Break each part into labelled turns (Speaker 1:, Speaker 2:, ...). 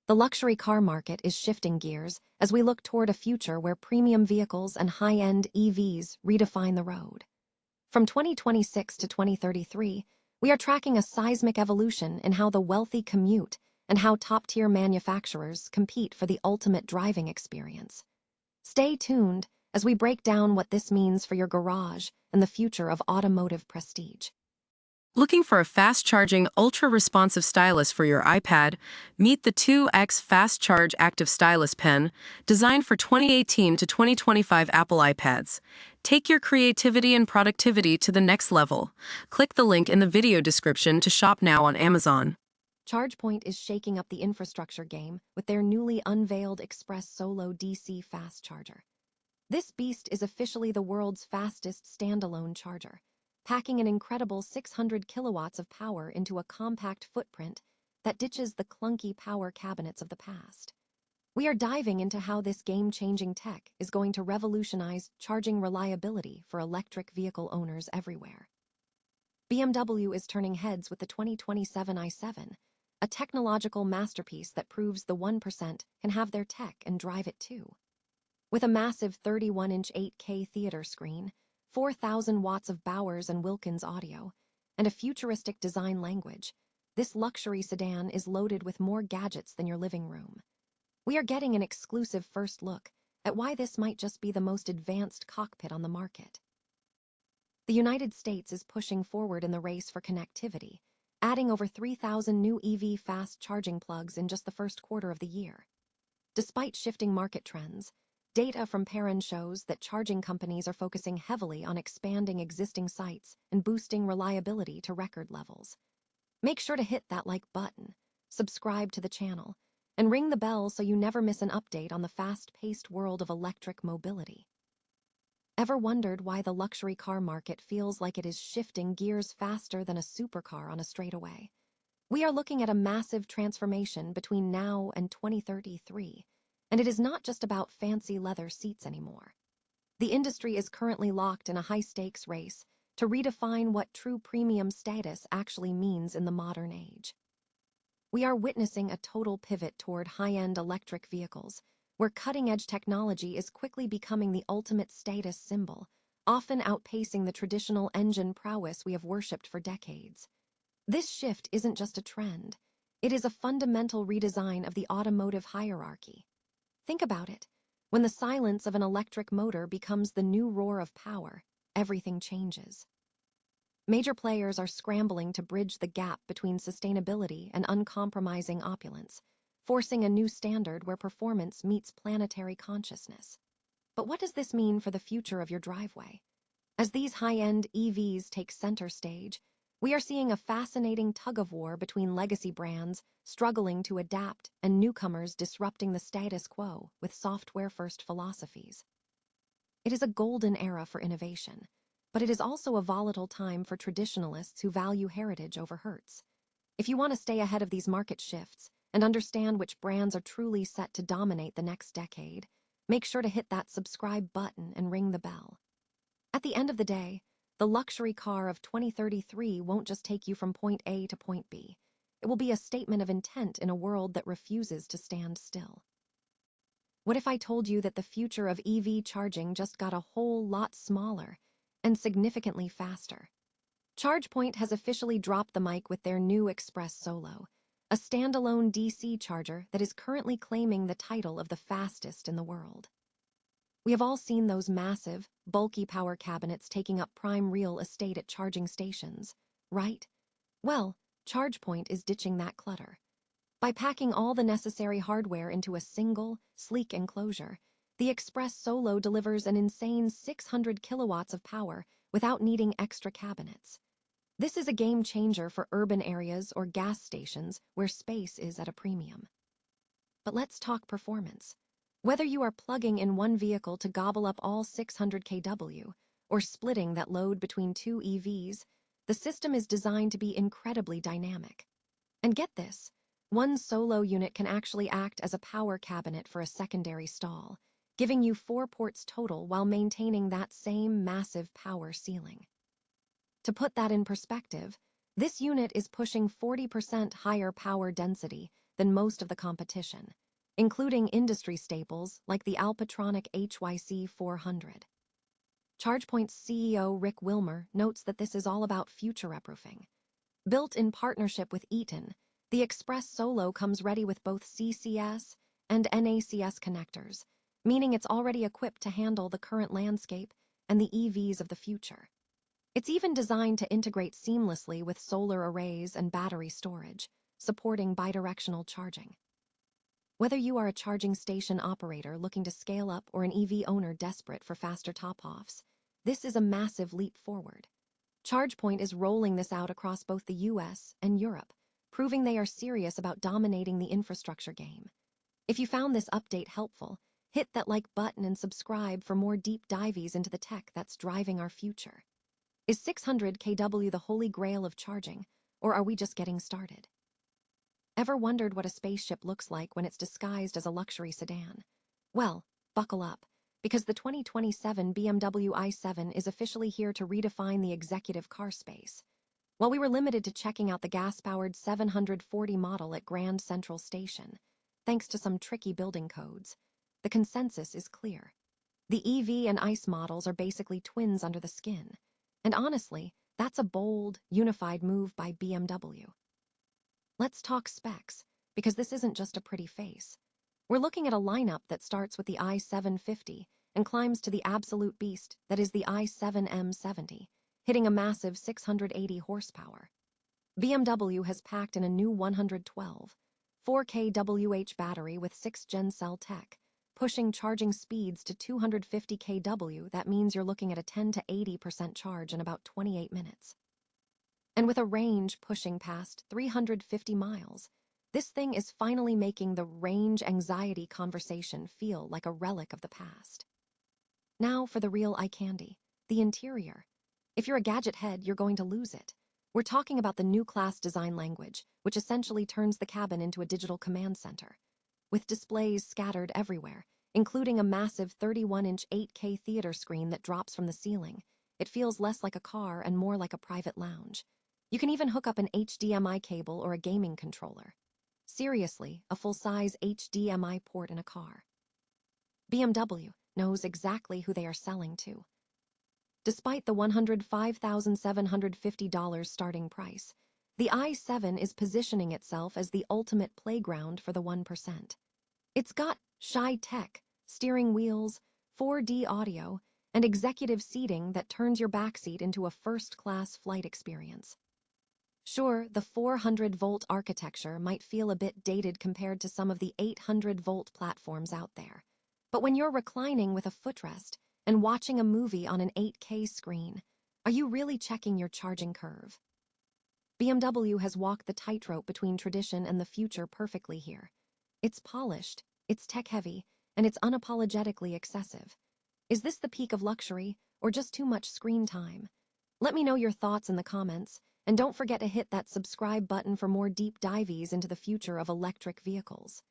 Speaker 1: The luxury car market is shifting gears as we look toward a future where premium vehicles and high-end EVs redefine the road. From 2026 to 2033, we are tracking a seismic evolution in how the wealthy commute and how top-tier manufacturers compete for the ultimate driving experience. Stay tuned as we break down what this means for your garage and the future of automotive prestige.
Speaker 2: Looking for a fast-charging, ultra-responsive stylus for your iPad? Meet the 2X Fast Charge Active Stylus Pen, designed for 2018 to 2025 Apple iPads. Take your creativity and productivity to the next level. Click the link in the video description to shop now on Amazon.
Speaker 1: ChargePoint is shaking up the infrastructure game with their newly unveiled Express Solo DC fast charger. This beast is officially the world's fastest standalone charger, packing an incredible 600 kilowatts of power into a compact footprint that ditches the clunky power cabinets of the past. We are diving into how this game-changing tech is going to revolutionize charging reliability for electric vehicle owners everywhere. BMW is turning heads with the 2027 i7, a technological masterpiece that proves the 1% can have their tech and drive it too. With a massive 31-inch 8K theater screen, 4,000 watts of Bowers and Wilkins audio, and a futuristic design language, this luxury sedan is loaded with more gadgets than your living room. We are getting an exclusive first look at why this might just be the most advanced cockpit on the market. The United States is pushing forward in the race for connectivity, adding over 3,000 new EV fast charging plugs in just the first quarter of the year. Despite shifting market trends, data from Perrin shows that charging companies are focusing heavily on expanding existing sites and boosting reliability to record levels. Make sure to hit that like button, subscribe to the channel, and ring the bell so you never miss an update on the fast-paced world of electric mobility. Ever wondered why the luxury car market feels like it is shifting gears faster than a supercar on a straightaway? We are looking at a massive transformation between now and 2033. And it is not just about fancy leather seats anymore. The industry is currently locked in a high-stakes race to redefine what true premium status actually means in the modern age. We are witnessing a total pivot toward high-end electric vehicles, where cutting-edge technology is quickly becoming the ultimate status symbol, often outpacing the traditional engine prowess we have worshipped for decades. This shift isn't just a trend. It is a fundamental redesign of the automotive hierarchy. Think about it. When the silence of an electric motor becomes the new roar of power, everything changes. Major players are scrambling to bridge the gap between sustainability and uncompromising opulence, forcing a new standard where performance meets planetary consciousness. But what does this mean for the future of your driveway? As these high-end EVs take center stage, we are seeing a fascinating tug-of-war between legacy brands struggling to adapt and newcomers disrupting the status quo with software-first philosophies. It is a golden era for innovation, but it is also a volatile time for traditionalists who value heritage over hertz. If you want to stay ahead of these market shifts and understand which brands are truly set to dominate the next decade, make sure to hit that subscribe button and ring the bell. At the end of the day, the luxury car of 2033 won't just take you from point A to point B. It will be a statement of intent in a world that refuses to stand still. What if I told you that the future of EV charging just got a whole lot smaller and significantly faster? ChargePoint has officially dropped the mic with their new Express Solo, a standalone DC charger that is currently claiming the title of the fastest in the world. We have all seen those massive, bulky power cabinets taking up prime real estate at charging stations, right? Well, ChargePoint is ditching that clutter. By packing all the necessary hardware into a single, sleek enclosure, the Express Solo delivers an insane 600 kilowatts of power without needing extra cabinets. This is a game changer for urban areas or gas stations where space is at a premium. But let's talk performance. Whether you are plugging in one vehicle to gobble up all 600 kW or splitting that load between two EVs, the system is designed to be incredibly dynamic. And get this, one Solo unit can actually act as a power cabinet for a secondary stall, giving you 4 ports total while maintaining that same massive power ceiling. To put that in perspective, this unit is pushing 40% higher power density than most of the competition, including industry staples like the Alpatronic HYC 400. ChargePoint's CEO Rick Wilmer notes that this is all about future-proofing. Built in partnership with Eaton, the Express Solo comes ready with both CCS and NACS connectors, meaning it's already equipped to handle the current landscape and the EVs of the future. It's even designed to integrate seamlessly with solar arrays and battery storage, supporting bidirectional charging. Whether you are a charging station operator looking to scale up or an EV owner desperate for faster top-offs, this is a massive leap forward. ChargePoint is rolling this out across both the US and Europe, proving they are serious about dominating the infrastructure game. If you found this update helpful, hit that like button and subscribe for more deep dives into the tech that's driving our future. Is 600 kW the holy grail of charging, or are we just getting started? Ever wondered what a spaceship looks like when it's disguised as a luxury sedan? Well, buckle up, because the 2027 BMW i7 is officially here to redefine the executive car space. While we were limited to checking out the gas-powered 740 model at Grand Central Station, thanks to some tricky building codes, the consensus is clear. The EV and ICE models are basically twins under the skin. And honestly, that's a bold, unified move by BMW. Let's talk specs, because this isn't just a pretty face. We're looking at a lineup that starts with the i750 and climbs to the absolute beast that is the i7M70, hitting a massive 680 horsepower. BMW has packed in a new 112, 4K WH battery with 6th Gen cell tech, pushing charging speeds to 250 kW. That means you're looking at a 10 to 80% charge in about 28 minutes. And with a range pushing past 350 miles, this thing is finally making the range anxiety conversation feel like a relic of the past. Now for the real eye candy, the interior. If you're a gadget head, you're going to lose it. We're talking about the new class design language, which essentially turns the cabin into a digital command center. With displays scattered everywhere, including a massive 31-inch 8K theater screen that drops from the ceiling, it feels less like a car and more like a private lounge. You can even hook up an HDMI cable or a gaming controller. Seriously, a full-size HDMI port in a car. BMW knows exactly who they are selling to. Despite the $105,750 starting price, the i7 is positioning itself as the ultimate playground for the 1%. It's got shy tech, steering wheels, 4D audio, and executive seating that turns your backseat into a first-class flight experience. Sure, the 400-volt architecture might feel a bit dated compared to some of the 800-volt platforms out there, but when you're reclining with a footrest and watching a movie on an 8K screen, are you really checking your charging curve? BMW has walked the tightrope between tradition and the future perfectly here. It's polished, it's tech-heavy, and it's unapologetically excessive. Is this the peak of luxury, or just too much screen time? Let me know your thoughts in the comments, and don't forget to hit that subscribe button for more deep dives into the future of electric vehicles.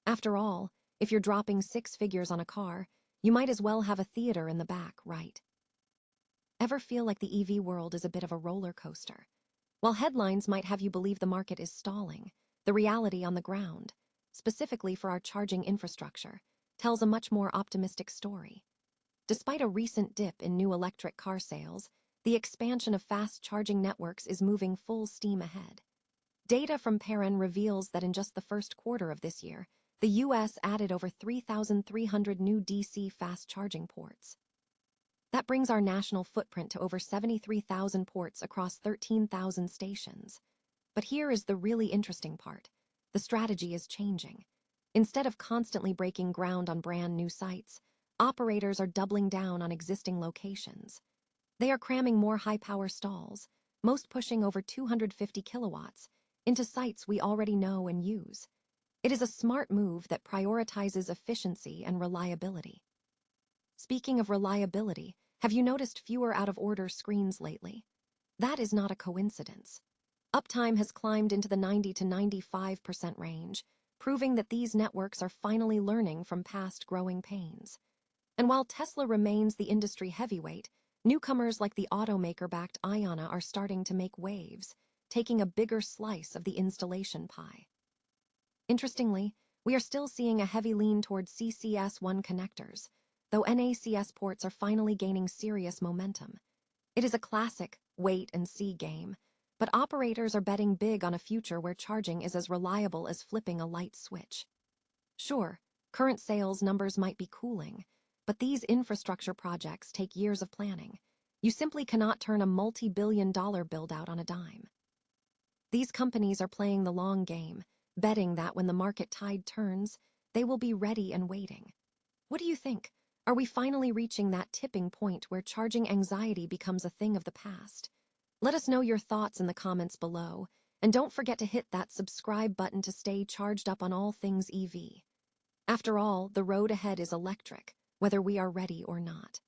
Speaker 1: After all, if you're dropping 6 figures on a car, you might as well have a theater in the back, right? Ever feel like the EV world is a bit of a roller coaster? While headlines might have you believe the market is stalling, the reality on the ground, specifically for our charging infrastructure, tells a much more optimistic story. Despite a recent dip in new electric car sales, the expansion of fast charging networks is moving full steam ahead. Data from Perrin reveals that in just the first quarter of this year, the US added over 3,300 new DC fast charging ports. That brings our national footprint to over 73,000 ports across 13,000 stations. But here is the really interesting part. The strategy is changing. Instead of constantly breaking ground on brand new sites, operators are doubling down on existing locations. They are cramming more high-power stalls, most pushing over 250 kilowatts, into sites we already know and use. It is a smart move that prioritizes efficiency and reliability. Speaking of reliability, have you noticed fewer out-of-order screens lately? That is not a coincidence. Uptime has climbed into the 90 to 95% range, proving that these networks are finally learning from past growing pains. And while Tesla remains the industry heavyweight, newcomers like the automaker-backed Iona are starting to make waves, taking a bigger slice of the installation pie. Interestingly, we are still seeing a heavy lean toward CCS1 connectors, though NACS ports are finally gaining serious momentum. It is a classic wait-and-see game, but operators are betting big on a future where charging is as reliable as flipping a light switch. Sure, current sales numbers might be cooling, but these infrastructure projects take years of planning. You simply cannot turn a multi-billion-dollar build-out on a dime. These companies are playing the long game, betting that when the market tide turns, they will be ready and waiting. What do you think? Are we finally reaching that tipping point where charging anxiety becomes a thing of the past? Let us know your thoughts in the comments below, and don't forget to hit that subscribe button to stay charged up on all things EV. After all, the road ahead is electric, whether we are ready or not.